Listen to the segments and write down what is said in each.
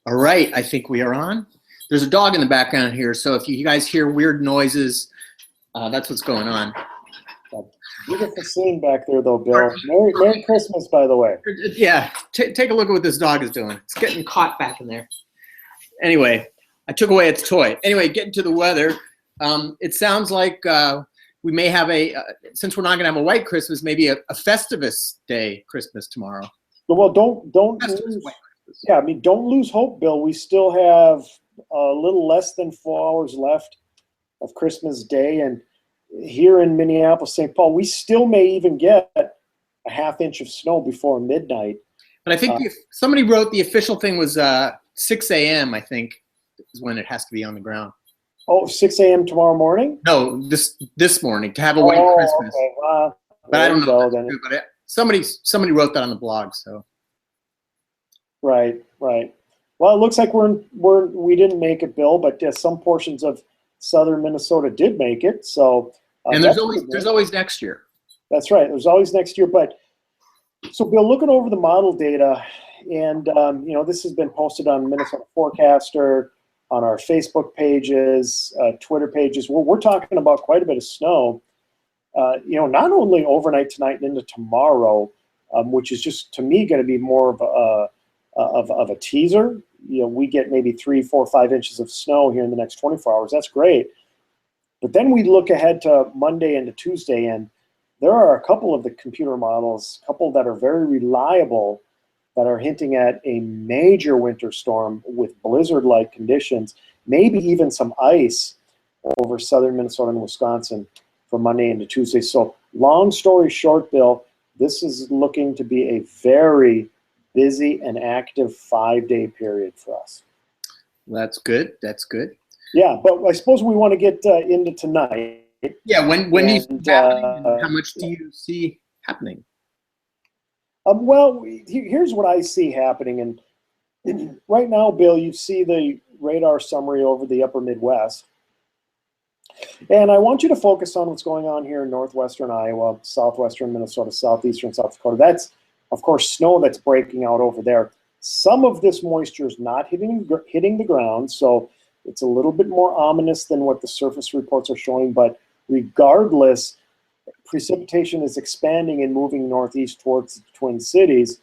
All right, I think we are on. There's a dog in the background here, so if you guys hear weird noises, that's what's going on. Beautiful scene back there, though, Bill. Merry Christmas, by the way. Yeah, take a look at what this dog is doing. It's getting caught back in there. Anyway, I took away its toy. Anyway, getting to the weather, it sounds like we may have since we're not going to have a white Christmas, maybe a Festivus Day Christmas tomorrow. Well, don't lose. Yeah, I mean, don't lose hope, Bill. We still have a little less than 4 hours left of Christmas Day, and here in Minneapolis, St. Paul, we still may even get a ½ inch of snow before midnight. But I think somebody wrote the official thing was 6 a.m., I think, is when it has to be on the ground. Oh, 6 a.m. tomorrow morning? No, this morning, to have a white Christmas. Okay. But I don't know. But somebody wrote that on the blog, so. Right. Well, it looks like we didn't make it, Bill, but some portions of southern Minnesota did make it. So and there's always next year. That's right. There's always next year. But so, Bill, looking over the model data, and this has been posted on Minnesota Forecaster, on our Facebook pages, Twitter pages. We're talking about quite a bit of snow. Not only overnight tonight and into tomorrow, which is just to me going to be more of a teaser. We get maybe 3, 4, 5 inches of snow here in the next 24 hours. That's great. But then we look ahead to Monday into Tuesday, and there are a couple of the computer models, a couple that are very reliable, that are hinting at a major winter storm with blizzard-like conditions, maybe even some ice over southern Minnesota and Wisconsin from Monday into Tuesday. So long story short, Bill, this is looking to be a very busy and active 5-day period for us. That's good. That's good. Yeah, but I suppose we want to get into tonight. Yeah, when do you see happening, and how much do you see happening? Well, here's what I see happening. And right now, Bill, you see the radar summary over the upper Midwest. And I want you to focus on what's going on here in northwestern Iowa, southwestern Minnesota, southeastern South Dakota. That's, of course, snow that's breaking out over there. Some of this moisture is not hitting the ground, so it's a little bit more ominous than what the surface reports are showing. But regardless, precipitation is expanding and moving northeast towards the Twin Cities.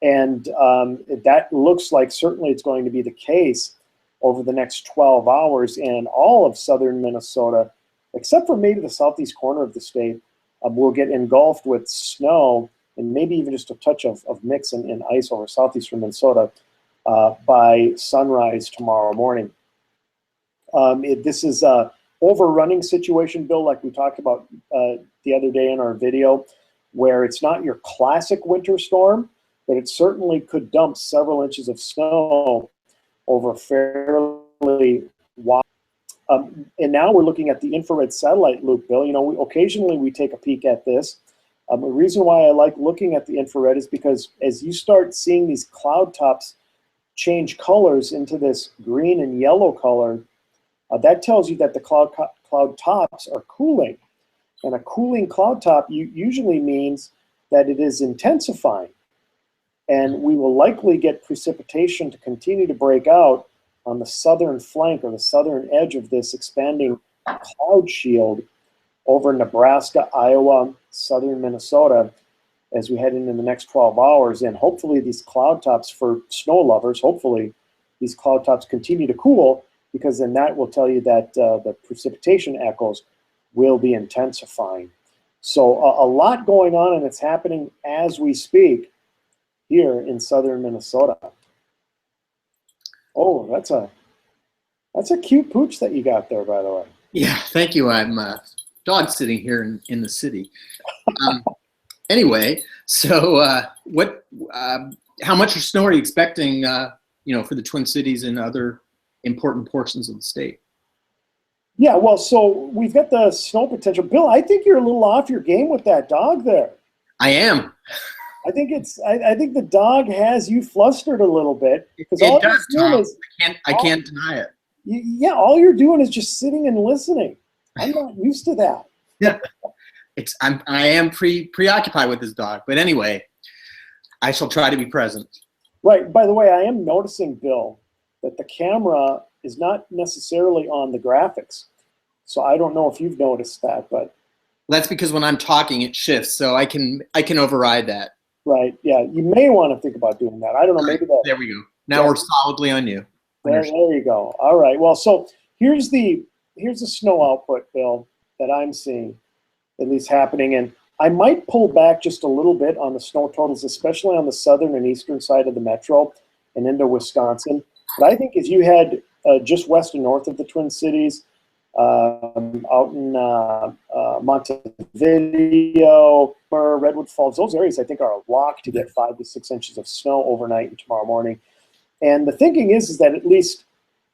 And that looks like certainly it's going to be the case over the next 12 hours. And all of southern Minnesota, except for maybe the southeast corner of the state, will get engulfed with snow and maybe even just a touch of mix and ice over southeastern Minnesota by sunrise tomorrow morning. This is a overrunning situation, Bill, like we talked about the other day in our video, where it's not your classic winter storm, but it certainly could dump several inches of snow over fairly wide. And now we're looking at the infrared satellite loop, Bill. Occasionally we take a peek at this. The reason why I like looking at the infrared is because as you start seeing these cloud tops change colors into this green and yellow color, that tells you that the cloud tops are cooling. And a cooling cloud top usually means that it is intensifying. And we will likely get precipitation to continue to break out on the southern flank or the southern edge of this expanding cloud shield over Nebraska, Iowa, southern Minnesota as we head into the next 12 hours. And hopefully these cloud tops, for snow lovers, hopefully these cloud tops continue to cool, because then that will tell you that the precipitation echoes will be intensifying. So a lot going on, and it's happening as we speak here in southern Minnesota. Oh, that's a cute pooch that you got there, by the way. Yeah, thank you. I'm dog sitting here in the city. Anyway, so how much snow are you expecting, for the Twin Cities and other important portions of the state? Yeah, well, so we've got the snow potential. Bill, I think you're a little off your game with that dog there. I am. I think the dog has you flustered a little bit. It does, Tom. I can't deny it. Yeah, all you're doing is just sitting and listening. I'm not used to that. Yeah, I am preoccupied with this dog, but anyway, I shall try to be present. Right. By the way, I am noticing, Bill, that the camera is not necessarily on the graphics. So I don't know if you've noticed that, but That's because when I'm talking, it shifts, so I can override that. right, yeah, you may want to think about doing that. I don't know, maybe that. There we go. Now Yeah. we're solidly on you. There you go. All right. Well, so here's the snow output, Bill, that I'm seeing at least happening, and I might pull back just a little bit on the snow totals, especially on the southern and eastern side of the metro and into Wisconsin. But I think as you head just west and north of the Twin Cities, out in Montevideo, Redwood Falls, those areas I think are a lock to get 5 to 6 inches of snow overnight and tomorrow morning. And the thinking is that at least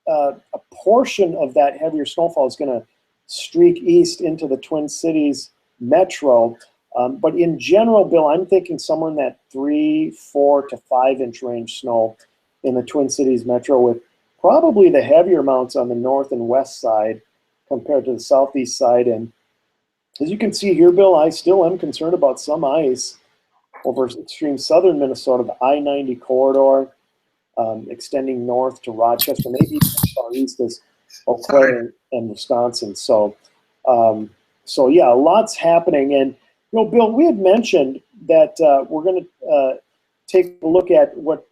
a portion of that heavier snowfall is going to streak east into the Twin Cities metro. But in general, Bill, I'm thinking somewhere in that 3, 4 to 5 inch range snow in the Twin Cities metro, with probably the heavier amounts on the north and west side compared to the southeast side. And as you can see here, Bill, I still am concerned about some ice over extreme southern Minnesota, the I-90 corridor, extending north to Rochester, maybe even as far east as Eau Claire and Wisconsin. So yeah, lots happening. And Bill, we had mentioned that we're going to take a look at what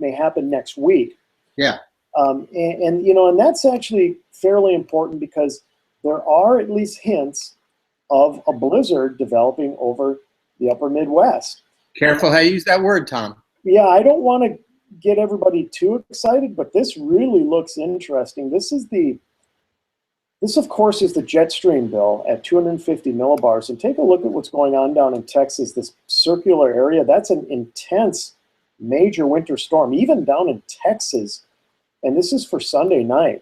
may happen next week. Yeah. And that's actually fairly important because there are at least hints of a blizzard developing over the upper Midwest. Careful how you use that word, Tom. Yeah, I don't want to get everybody too excited, but this really looks interesting. This of course is the jet stream, Bill, at 250 millibars. And take a look at what's going on down in Texas, this circular area. That's an intense major winter storm, even down in Texas. And this is for Sunday night.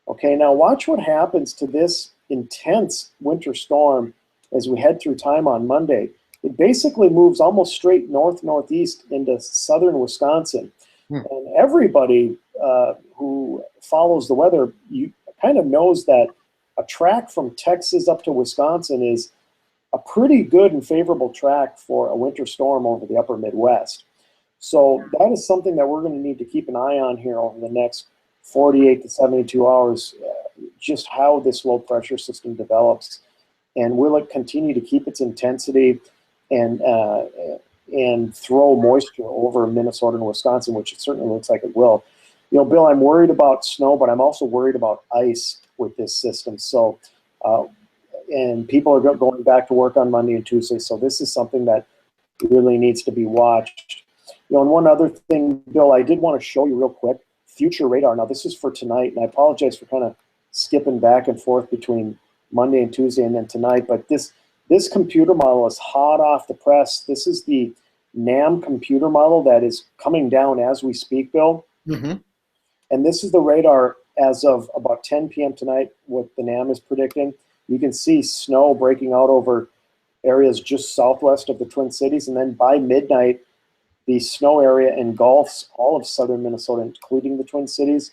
Okay, now watch what happens to this intense winter storm as we head through time on Monday. It basically moves almost straight north-northeast into southern Wisconsin. And everybody who follows the weather kind of knows that a track from Texas up to Wisconsin is a pretty good and favorable track for a winter storm over the upper Midwest. So that is something that we're going to need to keep an eye on here over the next 48 to 72 hours, just how this low pressure system develops. And will it continue to keep its intensity and throw moisture over Minnesota and Wisconsin, which it certainly looks like it will. Bill, I'm worried about snow, but I'm also worried about ice with this system. So, and people are going back to work on Monday and Tuesday. So this is something that really needs to be watched. And one other thing, Bill, I did want to show you real quick, future radar. Now this is for tonight, and I apologize for kind of skipping back and forth between Monday and Tuesday and then tonight, but this computer model is hot off the press. This is the NAM computer model that is coming down as we speak, Bill. Mm-hmm. And this is the radar as of about 10 p.m. tonight, what the NAM is predicting. You can see snow breaking out over areas just southwest of the Twin Cities. And then by midnight, the snow area engulfs all of southern Minnesota, including the Twin Cities.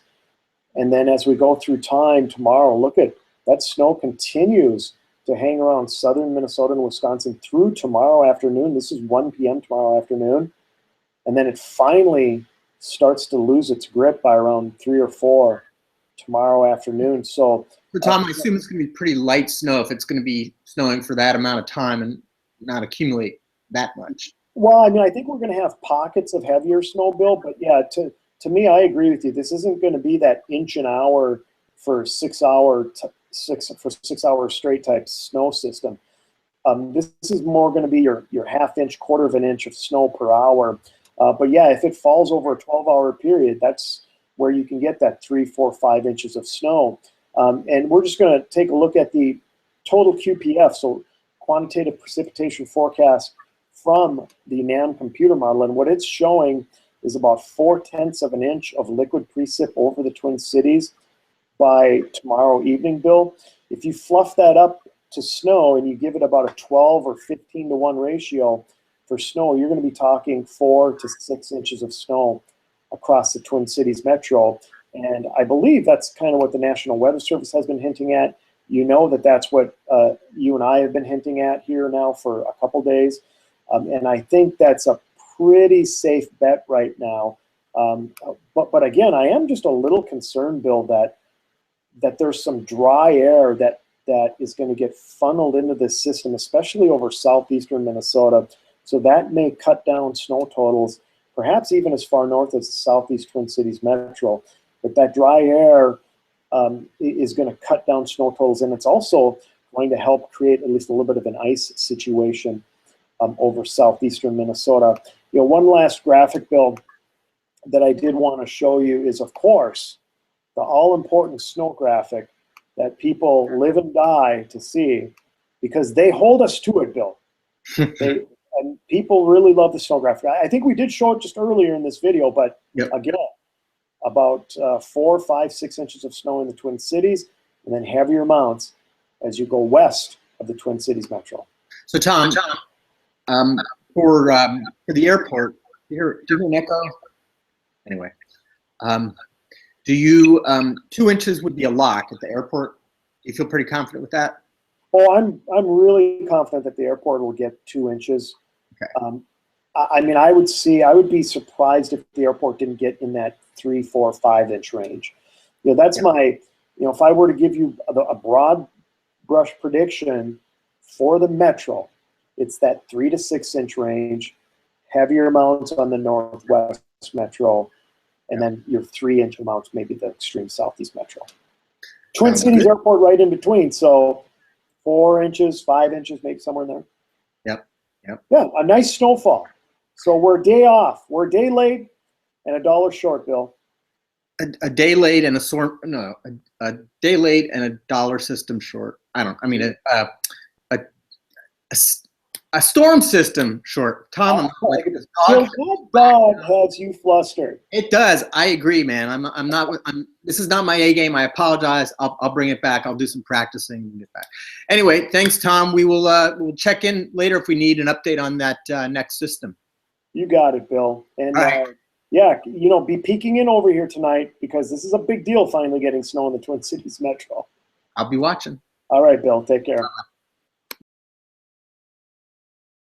And then as we go through time tomorrow, look at that snow continues to hang around southern Minnesota and Wisconsin through tomorrow afternoon. This is 1 p.m. tomorrow afternoon. And then it finally starts to lose its grip by around 3 or 4 tomorrow afternoon. So Tom, I assume it's going to be pretty light snow if it's going to be snowing for that amount of time and not accumulate that much. Well, I mean, I think we're going to have pockets of heavier snow, Bill. But yeah, to me, I agree with you. This isn't going to be that inch an hour for 6 hours straight type snow system. This is more going to be your half inch, quarter of an inch of snow per hour. But yeah, if it falls over a 12-hour period, that's where you can get that 3, 4, 5 inches of snow. And we're just going to take a look at the total QPF, so quantitative precipitation forecast from the NAM computer model. And what it's showing is about 0.4 of an inch of liquid precip over the Twin Cities by tomorrow evening, Bill. If you fluff that up to snow and you give it about a 12 or 15 to 1 ratio for snow, you're going to be talking 4 to 6 inches of snow across the Twin Cities metro. And I believe that's kind of what the National Weather Service has been hinting at. You know that's what you and I have been hinting at here now for a couple days. And I think that's a pretty safe bet right now But again, I am just a little concerned, Bill, that there's some dry air that is going to get funneled into this system, especially over southeastern Minnesota. So that may cut down snow totals, perhaps even as far north as the southeast Twin Cities metro. But that dry air is going to cut down snow totals, and it's also going to help create at least a little bit of an ice situation over southeastern Minnesota. You know, one last graphic, Bill, that I did want to show you is, of course, the all-important snow graphic that people live and die to see, because they hold us to it, Bill. And people really love the snow graphic. I think we did show it just earlier in this video, but again, about 4, 5, 6 inches of snow in the Twin Cities, and then heavier amounts as you go west of the Twin Cities metro. So Tom, for the airport, do you hear an echo? Anyway, do you 2 inches would be a lock at the airport? Do you feel pretty confident with that? Oh, I'm really confident that the airport will get 2 inches. Okay. I mean, I would be surprised if the airport didn't get in that 3, 4, 5 inch range. You know, that's my, you know, if I were to give you a broad brush prediction for the metro, it's that 3 to 6 inch range, heavier amounts on the northwest metro, and then your 3 inch amounts, maybe the extreme southeast metro. Twin Cities Airport right in between, so 4 inches, 5 inches, maybe somewhere in there. Yep. Yeah, a nice snowfall. So we're a day off. We're a day late and $1 short, Bill. A day late and a day late and $1 system short. A storm system short. Tom, that dog has you flustered. It does. I agree, man. This is not my A game. I apologize. I'll bring it back. I'll do some practicing and get back. Anyway, thanks, Tom. we'll check in later if we need an update on that next system. You got it, Bill. And right. yeah, you know, be peeking in over here tonight, because this is a big deal finally getting snow in the Twin Cities metro. I'll be watching. All right, Bill. Take care.